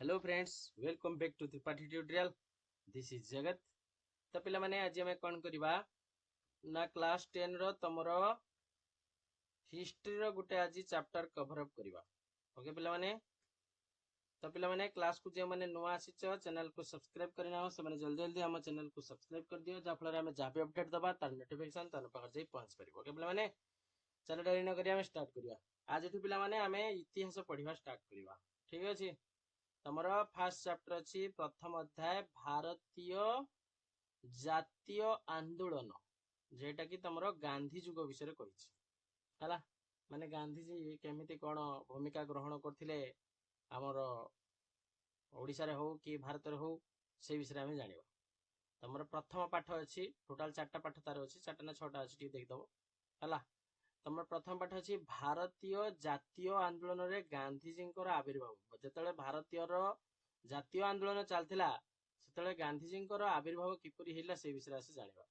Hello friends, welcome back to Tripathi tutorial. This is Jagat. तो पिला माने आज हम कौन करबा ना क्लास 10 रो तमरो हिस्ट्री रो गुटे आज चैप्टर कवर अप करबा। ओके पिला माने, तो पिला माने क्लास को जे माने नुवा आसीच चैनल को सब्सक्राइब करना हो से माने जल्दी जल्दी हम चैनल को सब्सक्राइब कर दियो, जा फल हम जहाँ भी अपडेट दबा तार नोटिफिकेशन तार पाखर जाई पहुंच परिबो। ओके पिला माने, चलो डरी न करिया हम स्टार्ट करबा। आज एठु पिला माने हमें इतिहास पढ़िबा स्टार्ट करबा। ठीक अछि। तमर फास्ट चैप्टर अच्छी प्रथम अध्याय भारतीय जातीय आंदोलन, जेटा कि तमर गांधी जुग विषय कही है। माने गांधीजी केमिति कौन भूमिका ग्रहण करथिले आमर ओडिशा रे हो कि भारत रे हो से विषय में जानिबा। तमर प्रथम पाठ अच्छी टोटाल 4टा पाठ तार अच्छी, 4टा ना 6टा अच्छी टी देखदबो है। तमर प्रथम पाठ अच्छी भारतीय जातीय आंदोलन रे गांधीजी आविर्भाव। जेतले भारतीय जातीय आंदोलन चलथिला सेतले गांधीजी आविर्भाव किपरि हिला से विषय से जानिबा।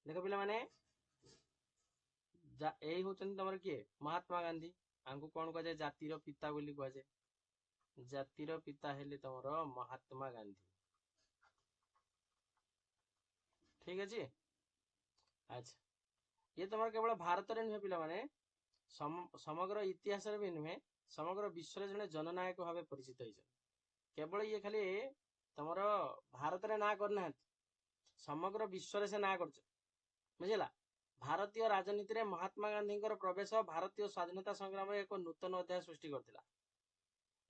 देखो पिला माने एई होचन तमर किए महात्मा गांधी। आंकु कोन कह जाय जातिर पिता बोली कह जाय। जातिर पिता हेले तमर महात्मा गांधी। ठीक अछि। अच्छा, ये तुम केवल भारत रे नुहे पिला माने समग्र इतिहास रे भी नुहे, समग्र विश्व रे जने जननायक भावे परिचित होइछन। केवल ये खाली तमर भारत रे ना करना, समग्र विश्व रे से ना करछ। बुझिला, भारतीय राजनीति रे महात्मा गांधी प्रवेश भारतीय स्वाधीनता संग्राम रे एक नूतन अध्याय सृष्टि करथिला।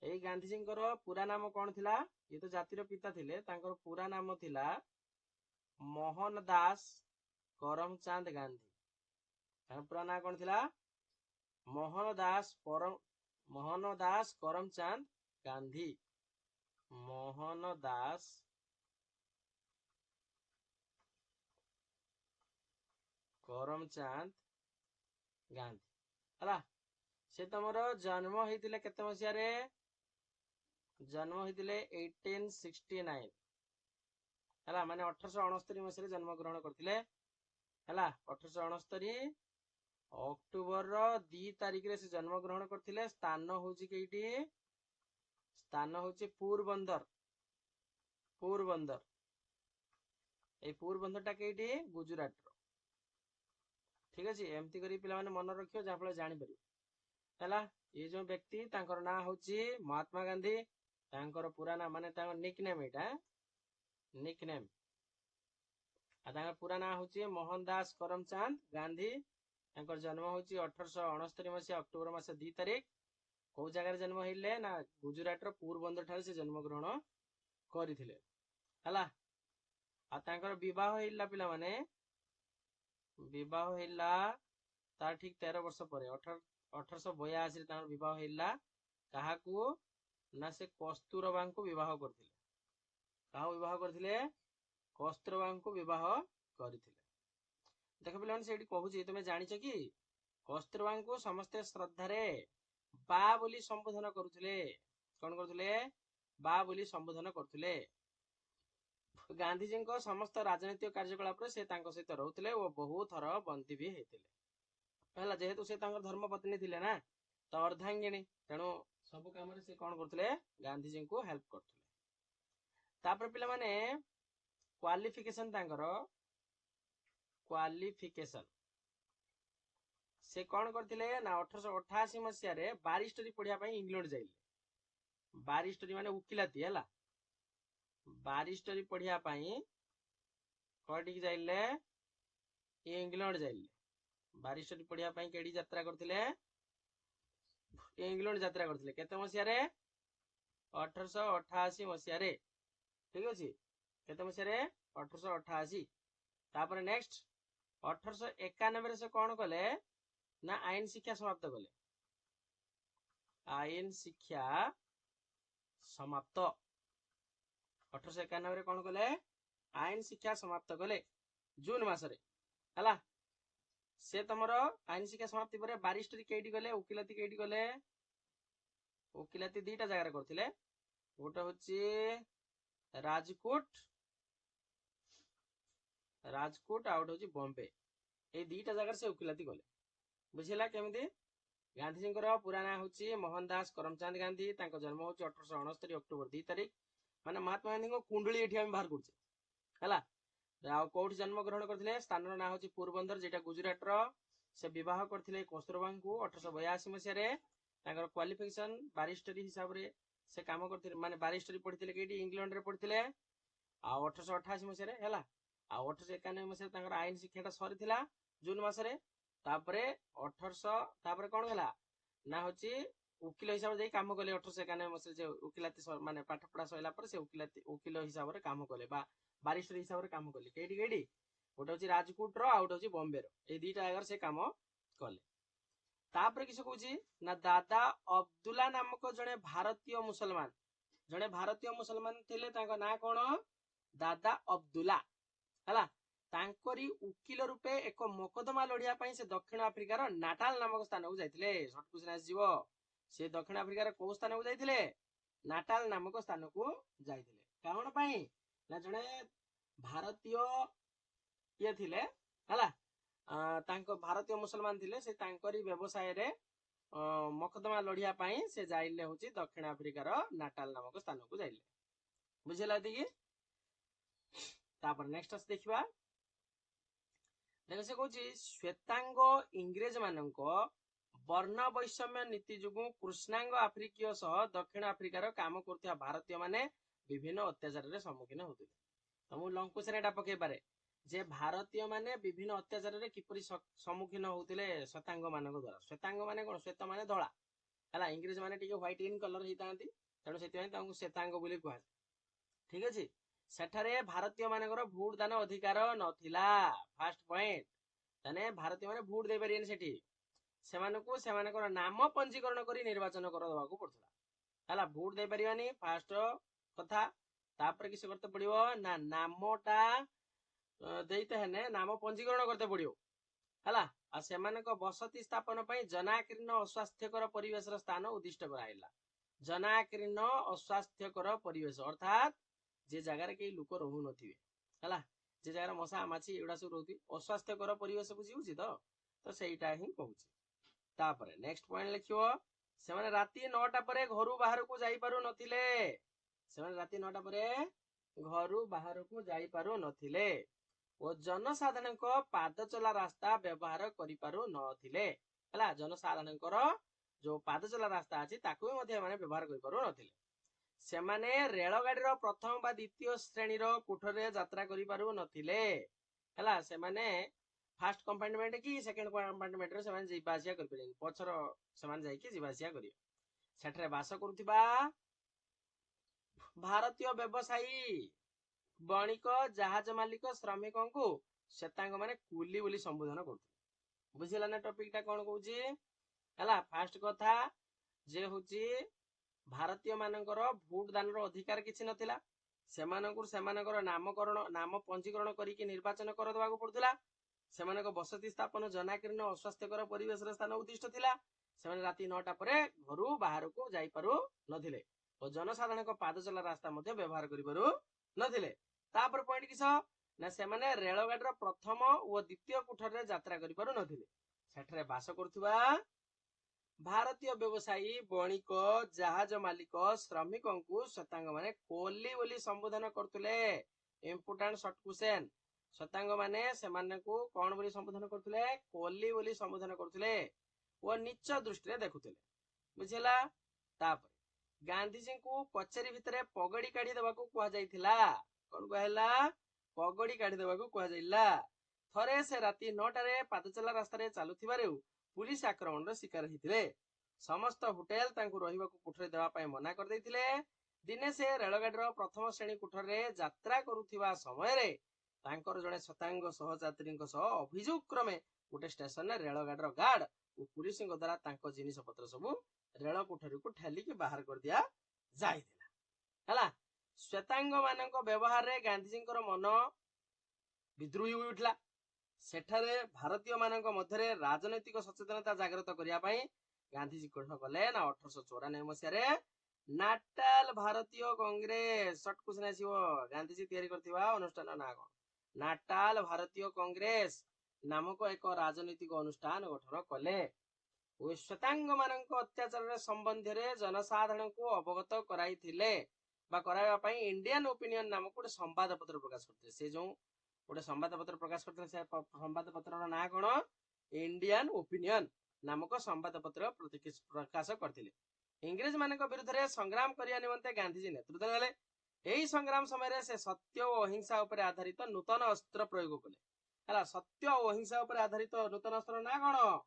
एई गांधीजी पूरा नाम कौन थिला? ये तो जातिर पिता थिले, तांकर पूरा नाम थिला मोहनदास करमचंद गांधी। पूरा ना कौन थिला? मोहनदास करमचंद गांधी। मोहनदास करमचंद गांधी हला। से तमर जन्म होइतिले केते मसिया रे? जन्म होइतिले 1869 हला, माने 1869 मसिया रे जन्म ग्रहण करथिले हला। 1869 अक्टोबर 2 तारिख रे से जन्म ग्रहण करथिले। स्थान होची केइटी? स्थान होची पोरबंदर। पोरबंदर ए पोरबंदर टा केइटी? गुजरात रो। ठीक अछि। एमती करी पिला माने मन रखियो, जा फल जानि परियो हला। ये जो व्यक्ति तांकर ना होची महात्मा गांधी, तांकर पूरा नाम माने तांकर निक नेम, एटा निक नेम। आ तांकर पूरा नाम होची मोहनदास करमचंद गांधी। तांकर जन्म होची 1869 मसिया अक्टोबर मास 2 तारिख। को जगह जन्म होइले ना गुजरात रो पोरबंदर ठारे से जन्म ग्रहण करिथिले हला। आ तांकर विवाह होइला पिला माने, विवाह होइला तार ठीक 13 वर्ष पर 1882 रे तांकर विवाह होइला। काहाकू ना से कस्तूरबा को विवाह करथिले। काहा विवाह करथिले? कस्तूरबा को विवाह करथिले। देखो पिला माने सेठी कहूची, तुमे जानिଛ कि कस्तूरबा को समस्त श्रद्धा रे बा बोली संबोधन करुथिले। कोन करुथिले? बा बोली संबोधन करुथिले। गांधीजी समस्त राजनीतिक कार्यकलाप से सहित रहउथिले और बहुत थर बंदी भी हेतिले पहला। जेहेतु से धर्म पत्नी थिले ना, तो अर्धांगिनी, तेणु सब काम से कौन करथिले? गांधीजी को हेल्प करथिले। तापर पिला माने क्वालिफिकेशन, तांकर क्वालिफिकेशन से कौन करथिले ना 1888 मसिया रे बारिस्टरी पढ़िया पई इंग्लैंड जाइले। बारिस्टरी माने उकिलाती हला। बारिस्टरी पढ़िया पई कोठी जाइले? इंग्लैंड जाइले। बारिस्टरी पढ़िया पई केडी यात्रा करथिले? इंग्लैंड यात्रा करथिले। केते मसिया रे? 1888 मसिया रे। ठीक अछि। केते मसिया रे? 1888। तापर नेक्स्ट 1891 रे से कौन कले ना आईन शिक्षा समाप्त कले। आईन शिक्षा समाप्त 1891 रे कौन कले? आईन शिक्षा समाप्त कले जून मासरे हला। से तमर आईन शिक्षा समाप्ति पर बारिस्टरी केडी गले? उकिलाती केडी गले? उकिलाती दीटा जगह करथिले। गोटे होची राजकोट, राजकोट आउट होची बॉम्बे। ए दीटा जगह से उकिलाती गले। बुझिला केमिति? ଗାନ୍ଧୀଜୀଙ୍କର ପୁରା ନାଁ ହଉଛି ମୋହନ ଦାସ କରମଚାନ୍ଦ ଗାନ୍ଧୀ। ତାଙ୍କ ଜନ୍ମ ହଉଛି 1869 ଅକ୍ଟୋବର 2 ତାରିଖ। ମାନେ ମହାତ୍ମା ଗାନ୍ଧୀଙ୍କ କୁଣ୍ଡୁଳି ଏଠି ଆମେ ବାହାର କରୁଛେ ହେଲା। ଆଉ କୋଉଠି ଜନ୍ମ ଗ୍ରହଣ କରିଥିଲେ? ସ୍ଥାନର ନାଁ ହଉଛି ପୋରବନ୍ଦର, ଯେଟା ଗୁଜୁରାଟର। ସେ ବିବାହ କରିଥିଲେ କସ୍ତୁରବାଙ୍କୁ 1882 ମସିହାରେ। ତାଙ୍କର କ୍ୱାଲିଫିକେସନ ବାରିଷ୍ଟରୀ ହିସାବରେ ସେ କାମ କରିଥିଲେ, ମାନେ ବାରିଷ୍ଟରୀ ପଢିଥିଲେ କେଇଠି? ଇଂଲଣ୍ଡରେ ପଢିଥିଲେ। ଆଉ 1888 ମସିହାରେ ହେଲା। ଆଉ 1891 ମସିହାରେ ତାଙ୍କର ଆଇନ ଶିକ୍ଷାଟା ସରିଥିଲା ଜୁନ ମାସରେ। ତାପରେ 1800 ତାପରେ କଣ ହେଲା ନା ହଉଛି ଓକିଲ ହିସାବରେ ଯାଇ କାମ କଲେ। 1891 ମସିହାରେ ଯେ ଓକିଲାତି ମାନେ ପାଠ ପଢା ସରିଲା ପରେ ସେ ଓକିଲ ହିସାବରେ କାମ କଲେ ବା ବାରିଷ୍ଟର ହିସାବରେ କାମ କଲେ। କେଇଠି କେଇଠି? ଗୋଟେ ହଉଛି ରାଜକୋଟର, ଆଉ ଗୋଟେ ହଉଛି ବମ୍ବେର। ଏଇ ଦିଟା ଜାଗାରେ ସେ କାମ କଲେ। ତାପରେ କିଛି କହୁଛି ନା ଦାଦା ଅବଦୁଲ୍ଲା ନାମକ ଜଣେ ଭାରତୀୟ ମୁସଲମାନ, ଜଣେ ଭାରତୀୟ ମୁସଲମାନ ଥିଲେ। ତାଙ୍କ ନାଁ କଣ? ଦାଦା ଅବଦୁଲ୍ଲା ହେଲା। ତାଙ୍କରି ଉକିଲ ରୂପେ ଏକ ମକଦ୍ଦମା ଲଢିବା ପାଇଁ ସେ ଦକ୍ଷିଣ ଆଫ୍ରିକାର ନାଟାଲ ନାମକ ସ୍ଥାନକୁ ଯାଇଥିଲେ। ସର୍ଟ କ୍ୱେଶ୍ଚନ ଆସିଯିବ। ସେ ଦକ୍ଷିଣ ଆଫ୍ରିକାର କୋଉ ସ୍ଥାନକୁ ଯାଇଥିଲେ? ନାଟାଲ ନାମକ ସ୍ଥାନକୁ ଯାଇଥିଲେ। କଣ ପାଇଁ? ନା ଜଣେ ଭାରତୀୟ ଇଏ ଥିଲେ ହେଲା। ତାଙ୍କ ଭାରତୀୟ ମୁସଲମାନ ଥିଲେ। ସେ ତାଙ୍କରି ବ୍ୟବସାୟରେ ମକଦ୍ଦମା ଲଢିବା ପାଇଁ ସେ ଯାଇଲେ ହଉଛି ଦକ୍ଷିଣ ଆଫ୍ରିକାର ନାଟାଲ ନାମକ ସ୍ଥାନକୁ ଯାଇଲେ। ବୁଝିଲା ଏତିକି? ତାପରେ ନେକ୍ସଟ ଆସି ଦେଖିବା। ଦେଖ ସେ କହୁଛି ଶ୍ଵେତାଙ୍ଗ ଇଂରେଜ ମାନଙ୍କ ବର୍ଣ୍ଣ ବୈଷମ୍ୟ ନୀତି ଯୋଗୁଁ କୃଷ୍ଣାଙ୍ଗ ଆଫ୍ରିକୀୟ ସହ ଦକ୍ଷିଣ ଆଫ୍ରିକାର କାମ କରୁଥିବା ଭାରତୀୟ ମାନେ ବିଭିନ୍ନ ଅତ୍ୟାଚାରରେ ସମ୍ମୁଖୀନ ହଉଥିଲେ। ତ ମୁଁ ଲଙ୍କୁଶରେ ଏଟା ପକେଇ ପାରେ ଯେ ଭାରତୀୟ ମାନେ ବିଭିନ୍ନ ଅତ୍ୟାଚାରରେ କିପରି ସମ୍ମୁଖୀନ ହଉଥିଲେ ଶ୍ଵେତାଙ୍ଗ ମାନଙ୍କ ଦ୍ଵାରା। ଶ୍ଵେତାଙ୍ଗ ମାନେ କଣ? ଶ୍ଵେତ ମାନେ ଧଳା ହେଲା। ଇଂରେଜ ମାନେ ଟିକେ ହ୍ୱାଇଟ ଇନ କଲର ହେଇଥାନ୍ତି, ତେଣୁ ସେଥିପାଇଁ ତାଙ୍କୁ ଶ୍ଵେତାଙ୍ଗ ବୋଲି କୁହାଯାଏ। ଠିକ ଅଛି। ସେଠାରେ ଭାରତୀୟ ମାନଙ୍କର ଭୋଟ ଦାନ ଅଧିକାର ନଥିଲା। ଫାର୍ଷ୍ଟ ପଏଣ୍ଟ, ତାନେ ଭାରତୀୟ ମାନେ ଭୋଟ ଦେଇପାରିବେନି ସେଠି। ସେମାନଙ୍କୁ ସେମାନଙ୍କର ନାମ ପଞ୍ଜୀକରଣ କରି ନିର୍ବାଚନ କରବାକୁ ପଡୁଥିଲା ହେଲା। ଭୋଟ ଦେଇପାରିବାନି ଫାର୍ଷ୍ଟ କଥା। ତାପରେ କିଛି କରତେ ପଡିବ ନା ନାମଟା ଦେଇତେ ହେନେ ନାମ ପଞ୍ଜୀକରଣ କରତେ ପଡିବ ହେଲା। ଆଉ ସେମାନଙ୍କ ବସତି ସ୍ଥାପନ ପାଇଁ ଜନାକୀର୍ଣ୍ଣ ଅସ୍ୱାସ୍ଥ୍ୟକର ପରିବେଶର ସ୍ଥାନ ଉଦ୍ଦିଷ୍ଟ କରାଇଲା। ଜନାକୀର୍ଣ୍ଣ ଅସ୍ୱାସ୍ଥ୍ୟକର ପରିବେଶ ଅର୍ଥାତ୍ ଯେ ଜାଗାରେ କେହି ଲୋକ ରହୁନଥିବେ ହେଲା, ଯେ ଜାଗାରେ ମଶା ମାଛି ଏଗୁଡା ସବୁ ରହୁଥିବେ, ଅସ୍ୱାସ୍ଥ୍ୟକର ପରିବେଶ ବୁଝି ହଉଛି ତ ସେଇଟା ହିଁ କହୁଛି। ତାପରେ ନେକ୍ସଟ ପଏଣ୍ଟ ଲେଖିବ, ସେମାନେ ରାତି 9ଟା ପରେ ଘରୁ ବାହାରକୁ ଯାଇପାରୁନଥିଲେ। ସେମାନେ ରାତି 9ଟା ପରେ ଘରୁ ବାହାରକୁ ଯାଇପାରୁନଥିଲେ ଓ ଜନସାଧାରଣଙ୍କ ପାଦ ଚଲା ରାସ୍ତା ବ୍ୟବହାର କରିପାରୁନଥିଲେ ହେଲା। ଜନସାଧାରଣଙ୍କର ଯୋଉ ପାଦ ଚଲା ରାସ୍ତା ଅଛି ତାକୁ ବି ମଧ୍ୟ ଏମାନେ ବ୍ୟବହାର କରିପାରୁନଥିଲେ। ସେମାନେ ରେଳଗାଡିର ପ୍ରଥମ ବା ଦ୍ୱିତୀୟ ଶ୍ରେଣୀର କୋଠରରେ ଯାତ୍ରା କରିପାରୁନଥିଲେ ହେଲା। ସେମାନେ ଫାର୍ଷ୍ଟ କମ୍ପାର୍ଟମେଣ୍ଟ କି ସେକେଣ୍ଡ କମ୍ପାର୍ଟମେଣ୍ଟରେ ସେମାନେ ଯିବା ଆସିବା କରିପାରିବେନି, ପଛର ସେମାନେ ଯାଇକି ଯିବା ଆସିବା କରିବେ। ସେଠାରେ ବାସ କରୁଥିବା ଭାରତୀୟ ବ୍ୟବସାୟୀ, ବଣିକ, ଜାହାଜ ମାଲିକ, ଶ୍ରମିକଙ୍କୁ ଶ୍ଵେତାଙ୍ଗ ମାନେ କୁଲି ବୋଲି ସମ୍ବୋଧନ କରୁଥିଲେ। ବୁଝିଲା ନା ଟପିକ ଟା କଣ କହୁଛି ହେଲା। ଫାର୍ଷ୍ଟ କଥା ଯେ ହଉଛି ଭାରତୀୟ ମାନଙ୍କର ଭୋଟ ଦାନର ଅଧିକାର କିଛି ନଥିଲା। ସେମାନଙ୍କୁ ସେମାନଙ୍କର ନାମ ପଞ୍ଜୀକରଣ କରିକି ନିର୍ବାଚନ କରିଦେବାକୁ ପଡୁଥିଲା। ସେମାନଙ୍କ ବସତି ସ୍ଥାପନ ଜନାକୀର୍ଣ୍ଣ ଅସ୍ୱାସ୍ଥ୍ୟକର ପରିବେଶର ସ୍ଥାନ ଉଦ୍ଦିଷ୍ଟ ଥିଲା। ସେମାନେ ରାତି 9ଟା ପରେ ଘରୁ ବାହାରକୁ ଯାଇପାରୁ ନଥିଲେ ଓ ଜନସାଧାରଣଙ୍କ ପାଦ ଚଲା ରାସ୍ତା ମଧ୍ୟ ବ୍ୟବହାର କରିପାରୁ ନଥିଲେ। ତାପରେ ପଏଣ୍ଟ କିସ ନା ସେମାନେ ରେଳଗାଡିର ପ୍ରଥମ ଓ ଦ୍ୱିତୀୟ କୋଠରରେ ଯାତ୍ରା କରିପାରୁ ନଥିଲେ। ସେଠାରେ ବାସ କରୁଥିବା ଭାରତୀୟ ବ୍ୟବସାୟୀ, ବଣିକ, ଜାହାଜ ମାଲିକ, ଶ୍ରମିକଙ୍କୁ ଶ୍ଵେତାଙ୍ଗ ମାନେ କୋଲି ବୋଲି ସମ୍ବୋଧନ କରୁଥିଲେ। Important short question. ଶ୍ଵେତାଙ୍ଗ ମାନେ ସେମାନଙ୍କୁ କଣ ବୋଲି ସମ୍ବୋଧନ କରୁଥିଲେ? କୋଲି ବୋଲି ସମ୍ବୋଧନ କରୁଥିଲେ ଓ ନିଚ ଦୃଷ୍ଟିରେ ଦେଖୁଥିଲେ। ବୁଝିଲା? ତାପରେ ଗାନ୍ଧିଜୀଙ୍କୁ କଚେରୀ ଭିତରେ ପଗଡି କାଢି ଦେବାକୁ କୁହାଯାଇଥିଲା। କଣ କୁହାହେଲା? ପଗଡି କାଢି ଦେବାକୁ କୁହାଯାଇଥିଲା। ଥରେ ସେ ରାତି 9ଟାରେ ପାଦଚଲା ରାସ୍ତାରେ ଚାଲୁଥିବାରୁ ପୁଲିସ ଆକ୍ରମଣର ଶିକାର ହେଇଥିଲେ। ସମସ୍ତ ହୋଟେଲ ତାଙ୍କୁ ରହିବାକୁ କୋଠରୀ ଦେବା ପାଇଁ ମନା କରିଦେଇଥିଲେ। ଦିନେ ସେ ରେଳଗାଡିର ପ୍ରଥମ ଶ୍ରେଣୀ କୋଠରରେ ଯାତ୍ରା କରୁଥିବା ସମୟରେ ତାଙ୍କର ଜଣେ ଶ୍ଵେତାଙ୍ଗ ସହଯାତ୍ରୀଙ୍କ ସହ ଅଭିଯୋଗ କ୍ରମେ ଗୋଟେ ଷ୍ଟେସନରେ ରେଳଗାଡିର ଗାର୍ଡ ଓ ପୁଲିସଙ୍କ ଦ୍ୱାରା ତାଙ୍କ ଜିନିଷ ପତ୍ର ସବୁ ରେଳ କୋଠରୀକୁ ଠେଲିକି ବାହାର କରିଦିଆ ଯାଇଥିଲା ହେଲା। ଶ୍ଵେତାଙ୍ଗ ମାନଙ୍କ ବ୍ୟବହାରରେ ଗାନ୍ଧିଜୀଙ୍କର ମନ ବିଦ୍ରୋହୀ ହୋଇ ଉଠିଲା। ସେଠାରେ ଭାରତୀୟ ମାନଙ୍କ ମଧ୍ୟରେ ରାଜନୈତିକ ସଚେତନତା ଜାଗ୍ରତ କରିବା ପାଇଁ ଗାନ୍ଧିଜୀ କଣ କଲେ ନା 1894 ମସିହାରେ ନାଟାଲ ଭାରତୀୟ କଂଗ୍ରେସ, ସର୍ଟ କ୍ୱେଶ୍ଚନ ଆସିବ, ଗାନ୍ଧିଜୀ ତିଆରି କରିଥିବା ଅନୁଷ୍ଠାନ ନାଁ କଣ? ନାଟାଲ ଭାରତୀୟ କଂଗ୍ରେସ ନାମକ ଏକ ରାଜନୈତିକ ଅନୁଷ୍ଠାନ ଗଠନ କଲେ। श्वेतांग मानक अत्याचार संबंधी जनसाधारण को अवगत कराइथिले बा कराइबा पई इंडियन ओपिनियन नामक गोटे संवाद पत्र प्रकाश करते। से जो गोटे संवाद पत्र प्रकाश करते से संवाद पत्र ना कोन इंडियन ओपिनियन नामक संवाद पत्र प्रकाश करते। इंग्रेज मानक विरुद्ध संग्राम करिया निमंते गांधीजी नेतृत्व नेले। एही संग्राम समय से सत्य और अहिंसा उपर आधारित नूतन अस्त्र प्रयोग कले। हला सत्य और अहिंसा उपर आधारित नूतन अस्त्र ना कोन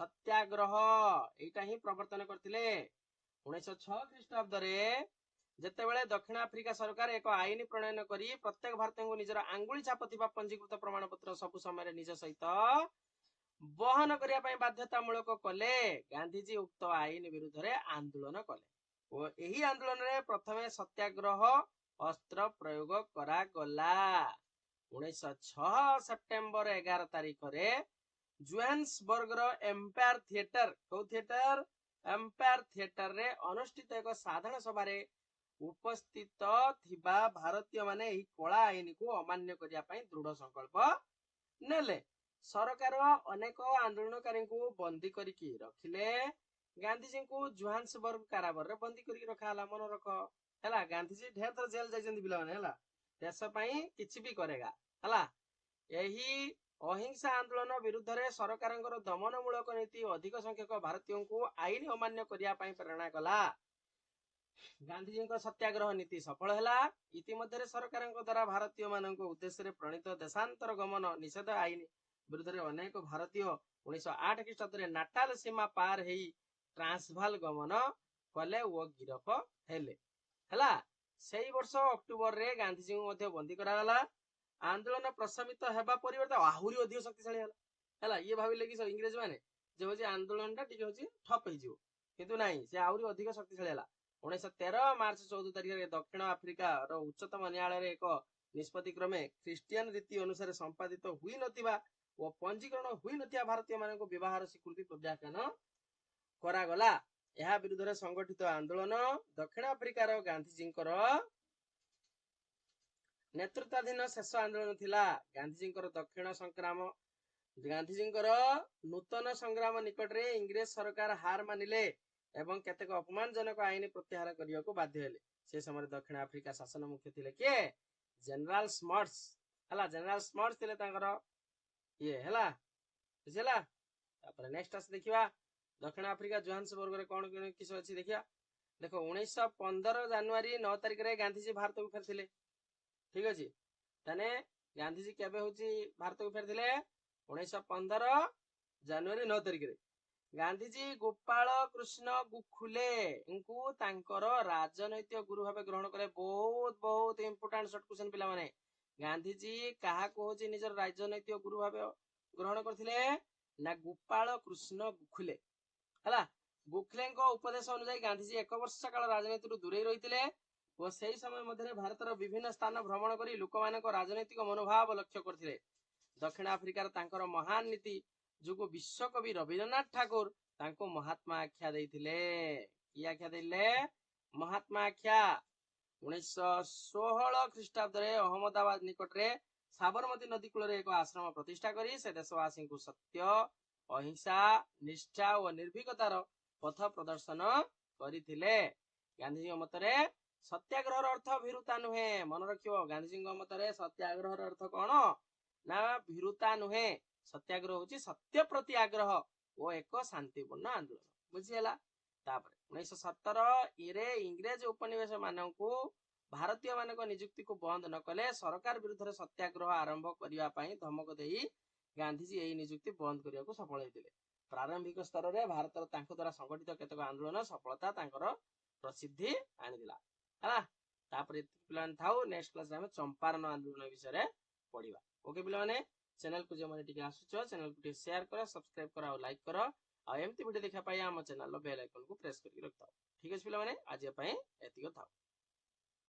सत्याग्रह एटा ही प्रवर्तन करथिले। 1906 ख्रीष्टाब्द रे जेतेबेले दक्षिण आफ्रिका सरकार एक आईन प्रणयन करी प्रत्येक भारतीय को निजर आंगुली छाप थिबा पंजीकृत प्रमाण पत्र सब समय निज सहित बहन करिया पई बाध्यतामूलक कले। गांधीजी उक्त आईन विरुद्ध रे आंदोलन कले और एही आंदोलन रे प्रथमे सत्याग्रह अस्त्र प्रयोग करा गला। 1906 सेप्टेम्बर 11 तारिख रे जोहान्सबर्ग रो एम्पायर थिएटर को थिएटर एम्पायर थिएटर रे अनुष्ठित एक साधारण सभा रे उपस्थित थिबा भारतीय माने एही कला आईन को अमान्य करिया पई दृढ़ संकल्प नेले। सरकार अनेक आंदोलनकारी को बंदी करिकी रखिले। गांधीजी को जोहान्सबर्ग कारागार रे बंदी करिकी रखाला। मन रख हैला गांधीजी ढेर थर जेल जाइछन पिला माने हैला देश पई किछि भी करेगा हैला। एही अहिंसा आंदोलन विरुद्ध रे सरकारंकर दमनमूलक नीति अधिक संख्यक भारतीयों को आईन अमान्य करिया पई प्रेरणा कला। गांधीजी सत्याग्रह नीति सफल हैला। इतिमध्ये सरकारंक द्वारा भारतीय मानक उद्देश्य रे प्रणीत देशांतर गमन निषेध आईन विरुद्ध रे अनेक भारतीय 1908 ख्रीष्टाब्द रे नाटाल सीमा पार हेई ट्रांसवाल गमन कले ओ गिरफ हेले हैला। सेही वर्ष अक्टोबर रे गांधीजी को मध्ये बंदी करा गला। आंदोलन प्रशमित हेबा परिवर्ते आहुरी अधिक शक्तिशाली हैला हैला। ये भाबिले कि इंग्रेज माने जे होची आंदोलन टा टिके होची ठप हेजिवो किंतु नाही से आहुरी अधिक शक्तिशाली हैला। 1913 मार्च 14 तारिख रे दक्षिण आफ्रिका रो उच्चतम न्यायालय रे एक निष्पत्ति क्रमे ख्रिस्टियन रीति अनुसार संपादित हुई नथिबा ओ पंजीकरण हुई नथिया भारतीय मानक विवाहर स्वीकृति प्रत्याख्यान करा गला। यह विरुद्ध रे संगठित आंदोलन दक्षिण आफ्रिका रो गांधीजींकर नेतृत्वाधीन शेष आंदोलन थिला। गांधीजींकर दक्षिण संग्राम गांधीजींकर नूतन संग्राम निकट रे इंग्रेज सरकार हार मानिले एवं केतेक अपमानजनक आईन प्रत्याहार करिया को बाध्य हेले। से समय दक्षिण आफ्रिका शासन मुख्य थिले के जनरल स्मट्स हला। जनरल स्मट्स थिले तांकर ये हला बुझला। तापर नेक्स्ट आस देखिबा दक्षिण आफ्रिका जोहान्सबर्ग रे कोन किस अछि देखिया। देखो 1915 जनवरी 9 तारिख रे गांधीजी भारत को फेरथिले। ठीक अछि तने गांधीजी केबे होची भारत को फेरथिले 1915 जनवरी 9 तारिख रे। गांधीजी गोपाल कृष्ण गोखले इनको तांकर राजनैतिक गुरु भाबे ग्रहण करे। बहुत बहुत इंपोर्टेंट शॉर्ट क्वेश्चन पिला माने गांधीजी काहा को होची निजर राजनैतिक गुरु भाबे ग्रहण करथिले ना गोपाल कृष्ण गोखले हला। गोखले को उपदेश अनुसार गांधीजी 1 वर्ष काल राजनीति दूरे रहिथिले और सेही समय मध्ये भारतर विभिन्न स्थान भ्रमण करी लोकमानक राजनैतिक मनोभाव लक्ष्य करथिले। दक्षिण आफ्रिकार तांकर महान नीति जो विश्वकवि रविन्द्रनाथ ठाकुर तांको महात्मा आख्या देइथिले। की आख्या देइले महात्मा आख्या। 1916 ख्रीष्टाब्द रे अहमदाबाद निकट रे साबरमती नदी कूल रे एक आश्रम प्रतिष्ठा करी से देशवासी को सत्य अहिंसा निष्ठा और निर्भीकतार पथ प्रदर्शन करिथिले। गांधीजी मतरे सत्याग्रह अर्थ भीरुता नुहे। मन रखियो गांधीजी मतरे सत्याग्रह अर्थ कोन ना भीरुता नुहे। सत्याग्रह होची सत्य प्रति आग्रह ओ एक शांतिपूर्ण आंदोलन बुझिला। तापर 1917 रे इंग्रेज उपनिवेश मानकू भारतीय मानक नियुक्ति को बंद न कले सरकार विरुद्ध सत्याग्रह आरंभ करिया पई धमक देई गांधीजी एही नियुक्ति बंद करिया को सफल हेतिले। प्रारंभिक स्तर रे भारत तांको द्वारा संगठित केतक आंदोलन सफलता तांकर प्रसिद्धि आनिदिला हला। तापर प्लान थाउ नेक्स्ट क्लास रे हम चंपारण आंदोलन विषय रे पढिबा। ओके पिला माने चैनल को जो माने टिके आसुचो चैनल को टिके शेयर करो सब्सक्राइब करो और लाइक करो आ एमती वीडियो देखा पाई हम चैनल बेल आइकन को प्रेस करके रखता। ठीक है पिला माने आज पई एतिको थाउ।